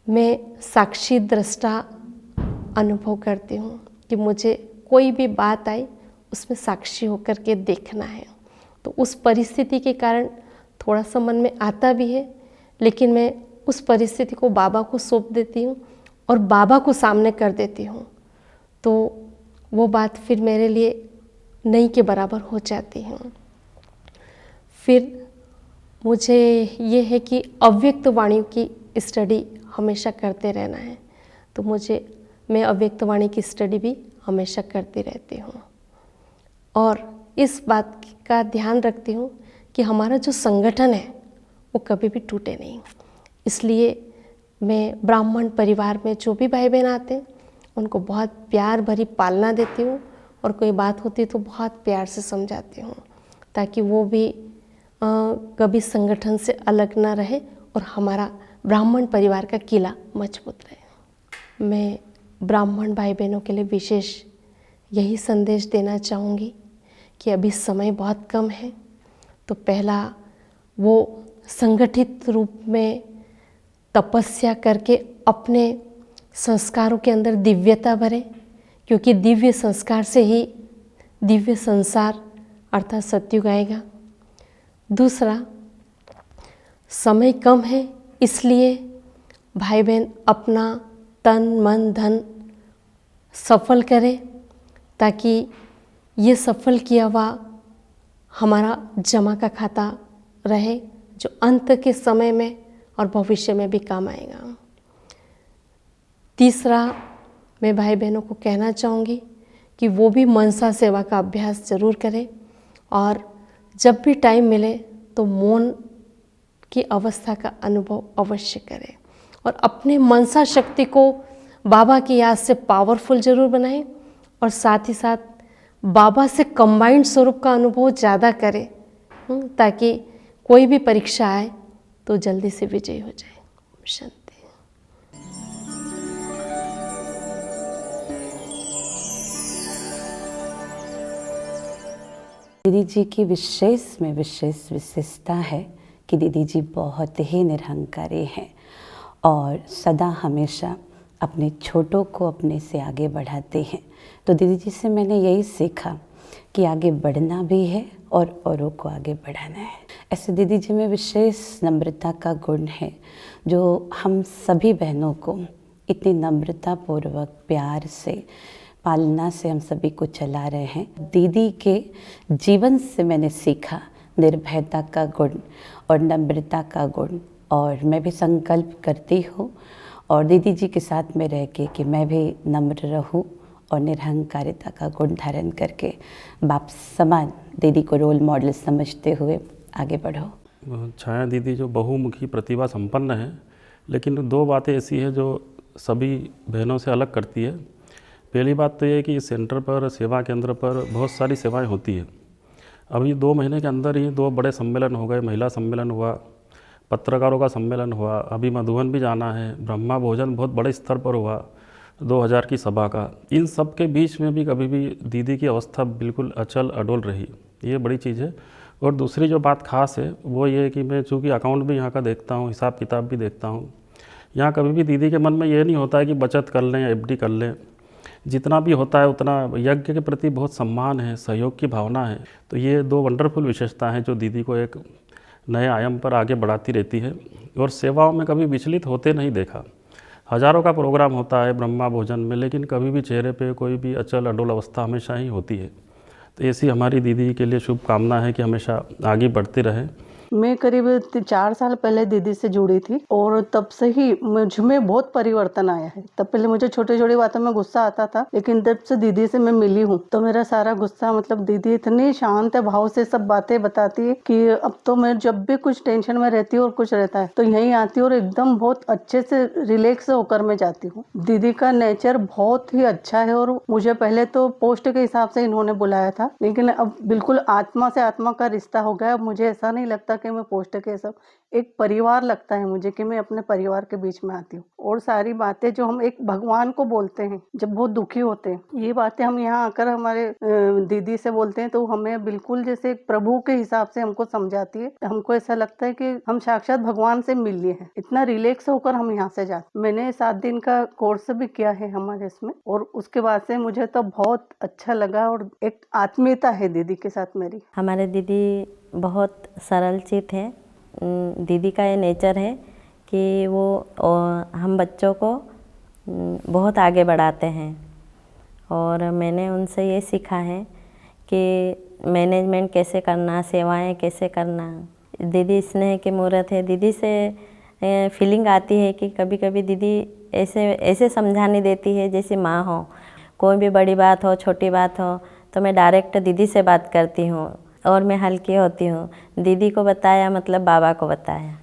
मैं साक्षी दृष्टा अनुभव करती हूँ कि मुझे कोई भी बात आई उसमें साक्षी होकर के देखना है। तो उस परिस्थिति के कारण थोड़ा सा मन में आता भी है, लेकिन मैं उस परिस्थिति को बाबा को सौंप देती हूँ और बाबा को सामने कर देती हूँ। तो वो बात फिर मेरे लिए नहीं के बराबर हो जाती है। फिर मुझे ये है कि अव्यक्त वाणी की स्टडी हमेशा करते रहना है। तो मैं अव्यक्त वाणी की स्टडी भी हमेशा करती रहती हूँ और इस बात का ध्यान रखती हूँ कि हमारा जो संगठन है वो कभी भी टूटे नहीं। इसलिए मैं ब्राह्मण परिवार में जो भी भाई बहन आते हैं उनको बहुत प्यार भरी पालना देती हूँ और कोई बात होती है तो बहुत प्यार से समझाती हूँ ताकि वो भी कभी संगठन से अलग ना रहे और हमारा ब्राह्मण परिवार का किला मजबूत रहे। मैं ब्राह्मण भाई बहनों के लिए विशेष यही संदेश देना चाहूँगी कि अभी समय बहुत कम है, तो पहला वो संगठित रूप में तपस्या करके अपने संस्कारों के अंदर दिव्यता भरे, क्योंकि दिव्य संस्कार से ही दिव्य संसार अर्थात सतयुग आएगा। दूसरा, समय कम है इसलिए भाई बहन अपना तन मन धन सफल करें ताकि ये सफल किया हुआ हमारा जमा का खाता रहे जो अंत के समय में और भविष्य में भी काम आएगा। तीसरा, मैं भाई बहनों को कहना चाहूँगी कि वो भी मनसा सेवा का अभ्यास ज़रूर करें और जब भी टाइम मिले तो मौन की अवस्था का अनुभव अवश्य करें और अपने मनसा शक्ति को बाबा की याद से पावरफुल ज़रूर बनाएं और साथ ही साथ बाबा से कंबाइंड स्वरूप का अनुभव ज़्यादा करें ताकि कोई भी परीक्षा आए तो जल्दी से विजयी हो जाए। शांति। दीदी जी की विशेष विशेषता है कि दीदी जी बहुत ही निरहंकारी हैं और सदा हमेशा अपने छोटों को अपने से आगे बढ़ाते हैं। तो दीदी जी से मैंने यही सीखा कि आगे बढ़ना भी है और औरों को आगे बढ़ाना है। ऐसे दीदी जी में विशेष नम्रता का गुण है जो हम सभी बहनों को इतनी नम्रतापूर्वक प्यार से पालना से हम सभी को चला रहे हैं। दीदी के जीवन से मैंने सीखा निर्भयता का गुण और नम्रता का गुण और मैं भी संकल्प करती हूँ और दीदी जी के साथ में रह के कि मैं भी नम्र रहूँ और निरहंकारिता का गुण धारण करके बाप समान दीदी को रोल मॉडल समझते हुए आगे बढ़ो। छाया दीदी जो बहुमुखी प्रतिभा संपन्न है, लेकिन 2 बातें ऐसी है जो सभी बहनों से अलग करती है। पहली बात तो ये है कि इस सेंटर पर, सेवा केंद्र पर बहुत सारी सेवाएं होती है। अभी 2 महीने के अंदर ही 2 बड़े सम्मेलन हो गए। महिला सम्मेलन हुआ, पत्रकारों का सम्मेलन हुआ, अभी मधुबन भी जाना है, ब्रह्मा भोजन बहुत बड़े स्तर पर हुआ 2000 की सभा का। इन सब के बीच में भी कभी भी दीदी की अवस्था बिल्कुल अचल अडोल रही, ये बड़ी चीज़ है। और दूसरी जो बात खास है वो ये है कि मैं चूँकि अकाउंट भी यहाँ का देखता हूँ, हिसाब किताब भी देखता हूँ, यहाँ कभी भी दीदी के मन में ये नहीं होता है कि बचत कर लें या एफडी कर लें। जितना भी होता है उतना यज्ञ के प्रति बहुत सम्मान है, सहयोग की भावना है। तो ये दो वंडरफुल विशेषता हैं जो दीदी को एक नए आयाम पर आगे बढ़ाती रहती है। और सेवाओं में कभी विचलित होते नहीं देखा। हज़ारों का प्रोग्राम होता है ब्रह्मा भोजन में, लेकिन कभी भी चेहरे पे कोई भी अचल अडोल अवस्था हमेशा ही होती है। तो ऐसी हमारी दीदी के लिए शुभकामना है कि हमेशा आगे बढ़ते रहें। मैं करीब 4 साल पहले दीदी से जुड़ी थी और तब से ही मुझ में बहुत परिवर्तन आया है। तब पहले मुझे छोटी छोटी बातों में गुस्सा आता था, लेकिन जब से दीदी से मैं मिली हूँ तो मेरा सारा गुस्सा, मतलब दीदी इतनी शांत भाव से सब बातें बताती है कि अब तो मैं जब भी कुछ टेंशन में रहती हूँ और कुछ रहता है तो यहीं आती हूँ और एकदम बहुत अच्छे से रिलैक्स होकर मैं जाती हूँ। दीदी का नेचर बहुत ही अच्छा है और मुझे पहले तो पोस्ट के हिसाब से इन्होंने बुलाया था, लेकिन अब बिल्कुल आत्मा से आत्मा का रिश्ता हो गया। अब मुझे ऐसा नहीं लगता कि मैं पोस्ट के सब, एक परिवार लगता है मुझे कि मैं अपने परिवार के बीच में आती हूँ। और सारी बातें जो हम एक भगवान को बोलते हैं जब बहुत दुखी होते हैं, ये बातें हम यहाँ आकर हमारे दीदी से बोलते हैं तो हमें बिल्कुल जैसे एक प्रभु के हिसाब से हमको समझाती है। हमको ऐसा लगता है कि हम साक्षात भगवान से मिल लिए हैं, इतना रिलैक्स होकर हम यहाँ से जाते। मैंने 7 दिन का कोर्स भी किया है हमारे इसमें और उसके बाद से मुझे तो बहुत अच्छा लगा और एक आत्मीयता है दीदी के साथ मेरी। हमारे दीदी बहुत सरल चित है। दीदी का ये नेचर है कि वो हम बच्चों को बहुत आगे बढ़ाते हैं और मैंने उनसे ये सीखा है कि मैनेजमेंट कैसे करना, सेवाएं कैसे करना। दीदी स्नेह की मूर्त है। दीदी से फीलिंग आती है कि कभी कभी दीदी ऐसे समझाने देती है जैसे माँ हो। कोई भी बड़ी बात हो, छोटी बात हो तो मैं डायरेक्ट दीदी से बात करती हूँ और मैं हल्की होती हूँ। दीदी को बताया मतलब बाबा को बताया।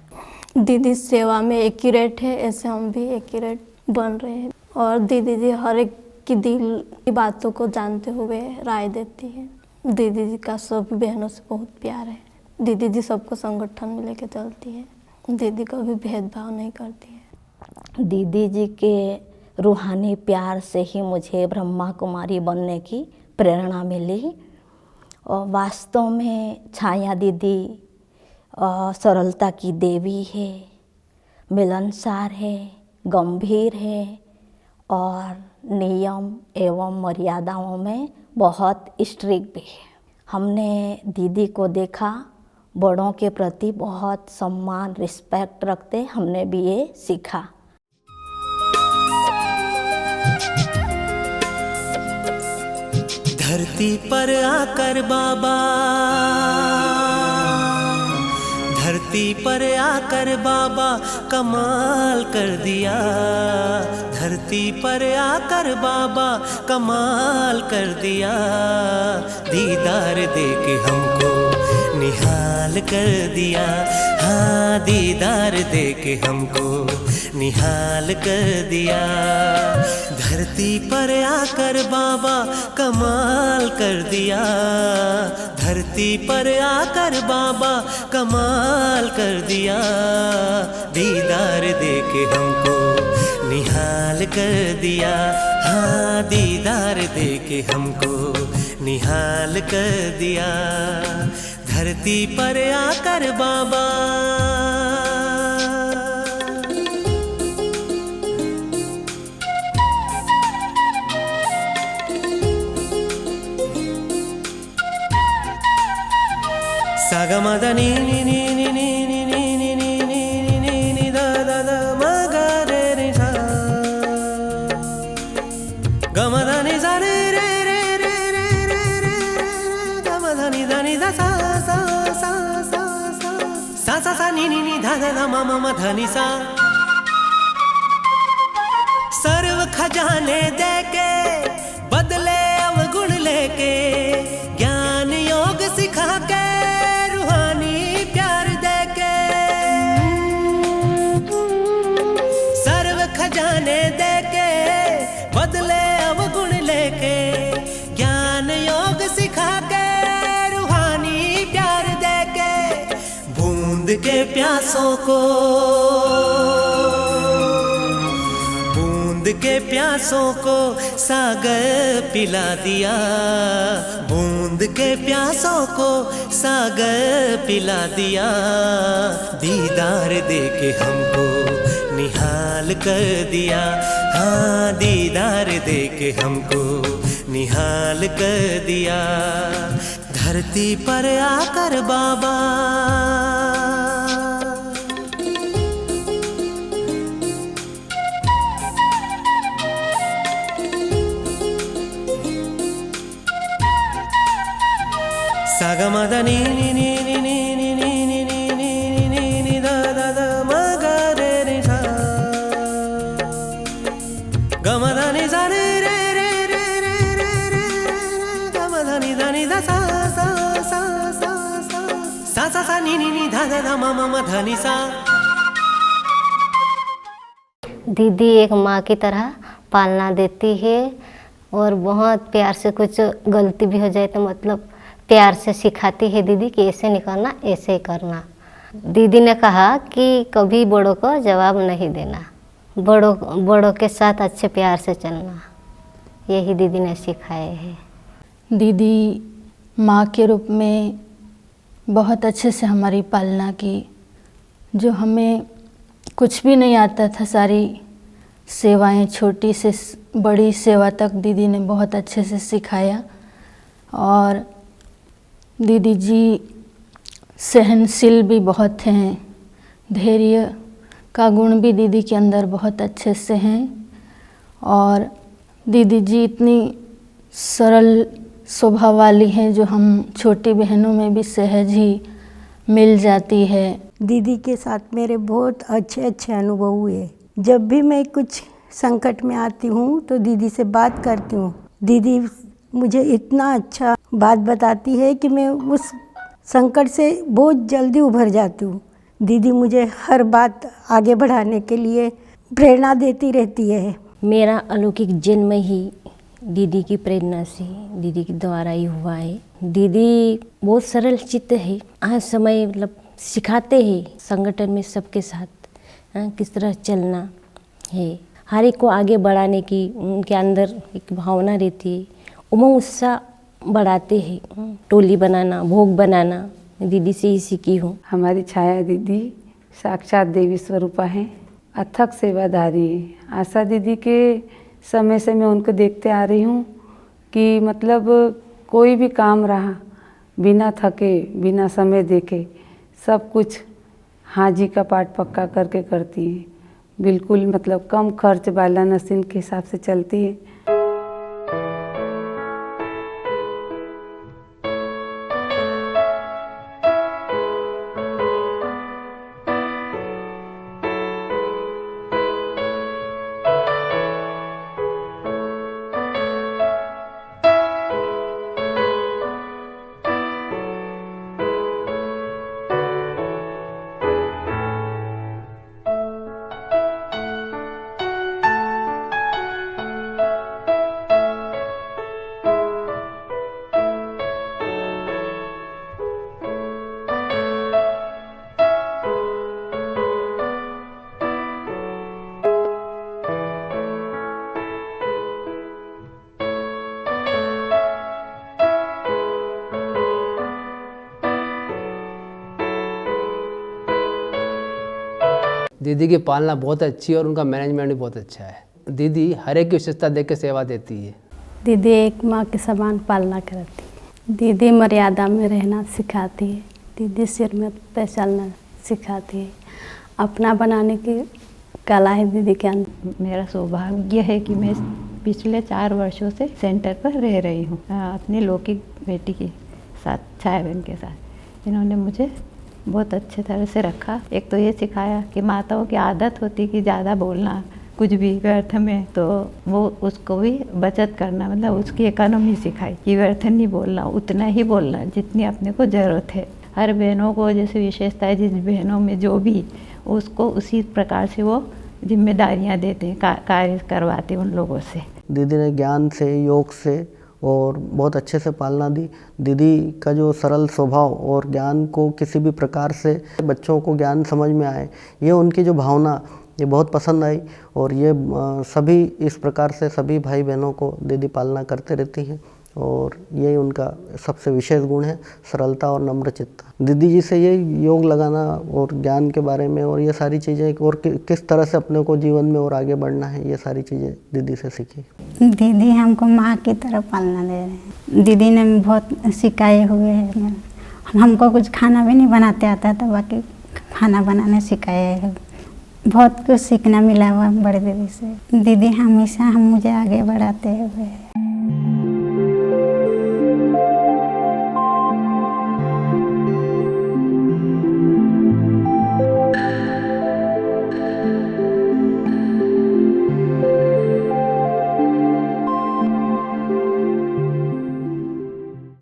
दीदी सेवा में एक्यूरेट है, ऐसे हम भी एक्यूरेट बन रहे हैं और दीदी जी हर एक की दिल की बातों को जानते हुए राय देती है। दीदी जी का सभी बहनों से बहुत प्यार है। दीदी जी सबको संगठन में लेके चलती है। दीदी कभी भेदभाव नहीं करती है। दीदी जी के रूहानी प्यार से ही मुझे ब्रह्मा कुमारी बनने की प्रेरणा मिली। और वास्तव में छाया दीदी सरलता की देवी है, मिलनसार है, गंभीर है और नियम एवं मर्यादाओं में बहुत स्ट्रिक्ट भी है। हमने दीदी को देखा, बड़ों के प्रति बहुत सम्मान, रिस्पेक्ट रखते, हमने भी ये सीखा। धरती पर आकर बाबा, धरती पर आकर बाबा कमाल कर दिया। धरती पर आकर बाबा कमाल कर दिया। दीदार दे के हमको निहाल कर दिया। हाँ, दीदार दे के हमको निहाल कर दिया। धरती पर आकर बाबा कमाल कर दिया। धरती पर आकर बाबा कमाल कर दिया। दीदार दे के हमको निहाल कर दिया। हाँ, दीदार दे के हमको निहाल कर दिया। धरती पर आकर बाबा। सागमदनी नी नी नी नी नी नी नी नी नी नी नी दा दा दा मा गा रे रे सा गमदनी सा रे रे रे रे रे रे रे गमदनी धनी दा सा सा सा सा सा सा सा नी नी नी धा धा धा मा मा मा धनी सा। सर्व खजाने दे के बदले अवगुण लेके, ज्ञान योग सिखा के रूहानी प्यार दे के। सर्व खजाने दे के बदले अवगुण लेके, ज्ञान योग सिखा के रूहानी प्यार दे के। बूंद के प्यासों को, बूंद के प्यासों को सागर पिला दिया। बूंद के प्यासों को सागर पिला दिया। दीदार दे के हमको निहाल कर दिया। हाँ दीदार दे के हमको निहाल कर दिया। धरती पर आकर बाबा सागमदा नी नी नी नी नी नी नी नी नी नी नी नी दा दा दा मा गा रे रे सा गमदा नी सा रे रे रे रे रे रे रे गमदा नी दा सा सा सा सा सा सा सा सा नी नी नी धा धा धा मा मा मा धा नी सा। दीदी एक माँ की तरह पालना देती है और बहुत प्यार से कुछ गलती भी हो जाए तो मतलब प्यार से सिखाती है दीदी कि ऐसे नहीं करना, ऐसे ही करना। दीदी ने कहा कि कभी बड़ों को जवाब नहीं देना, बड़ों के साथ अच्छे प्यार से चलना, यही दीदी ने सिखाए हैं। दीदी माँ के रूप में बहुत अच्छे से हमारी पालना की। जो हमें कुछ भी नहीं आता था, सारी सेवाएं छोटी से बड़ी सेवा तक दीदी ने बहुत अच्छे से सिखाया। और दीदी जी सहनशील भी बहुत हैं, धैर्य का गुण भी दीदी के अंदर बहुत अच्छे से हैं। और दीदी जी इतनी सरल स्वभाव वाली हैं जो हम छोटी बहनों में भी सहज ही मिल जाती है। दीदी के साथ मेरे बहुत अच्छे अच्छे अनुभव हुए। जब भी मैं कुछ संकट में आती हूँ तो दीदी से बात करती हूँ। दीदी मुझे इतना अच्छा बात बताती है कि मैं उस संकट से बहुत जल्दी उभर जाती हूँ। दीदी मुझे हर बात आगे बढ़ाने के लिए प्रेरणा देती रहती है। मेरा अलौकिक जन्म ही दीदी की प्रेरणा से, दीदी के द्वारा ही हुआ है। दीदी बहुत सरल चित्त है। आज समय मतलब सिखाते हैं संगठन में सबके साथ किस तरह चलना है। हर एक को आगे बढ़ाने की उनके अंदर एक भावना रहती है। उमंग उत्साह बढ़ाते हैं। टोली बनाना, भोग बनाना दीदी से ही सीखी हूँ। हमारी छाया दीदी साक्षात देवी स्वरूपा हैं, अथक सेवाधारी हैं। आशा दीदी के समय से मैं उनको देखते आ रही हूँ कि मतलब कोई भी काम रहा बिना थके, बिना समय देखे सब कुछ हाजी का पाठ पक्का करके करती हैं। बिल्कुल मतलब कम खर्च वाला नसीन के हिसाब से चलती है। दीदी की पालना बहुत अच्छी है और उनका मैनेजमेंट भी बहुत अच्छा है। दीदी हर एक की विशेषता देख के सेवा देती है। दीदी एक माँ के समान पालना करती है। दीदी मर्यादा में रहना सिखाती है। दीदी सिर में पहचानना सिखाती है। अपना बनाने की कला है दीदी के अंदर। मेरा सौभाग्य है कि मैं पिछले 4 वर्षों से सेंटर पर रह रही हूँ अपनी लौकिक बेटी के साथ, छाया बहन के साथ। इन्होंने मुझे बहुत अच्छे तरह से रखा। एक तो ये सिखाया कि माताओं की आदत होती कि ज़्यादा बोलना कुछ भी व्यर्थ में, तो वो उसको भी बचत करना, मतलब उसकी इकोनॉमी सिखाई कि व्यर्थ नहीं बोलना, उतना ही बोलना जितनी अपने को ज़रूरत है। हर बहनों को जैसे विशेषता है, जिस बहनों में जो भी उसको उसी प्रकार से वो जिम्मेदारियाँ देते हैं, कार्य करवाते हैं उन लोगों से। दीदी ने ज्ञान से, योग से और बहुत अच्छे से पालना दी। दीदी का जो सरल स्वभाव और ज्ञान को किसी भी प्रकार से बच्चों को ज्ञान समझ में आए, ये उनकी जो भावना ये बहुत पसंद आई। और ये सभी इस प्रकार से सभी भाई बहनों को दीदी पालना करते रहती हैं और यही उनका सबसे विशेष गुण है, सरलता और नम्र चित्त। दीदी जी से ये योग लगाना और ज्ञान के बारे में और ये सारी चीज़ें और किस तरह से अपने को जीवन में और आगे बढ़ना है, ये सारी चीज़ें दीदी से सीखी। दीदी हमको माँ की तरह पालना दे रहे हैं। दीदी ने बहुत सिखाए हुए हैं। हमको कुछ खाना भी नहीं बनाते आता था, बाकी खाना बनाना सिखाया है। बहुत कुछ सीखना मिला हुआ बड़े दीदी से। दीदी हमेशा मुझे आगे बढ़ाते हुए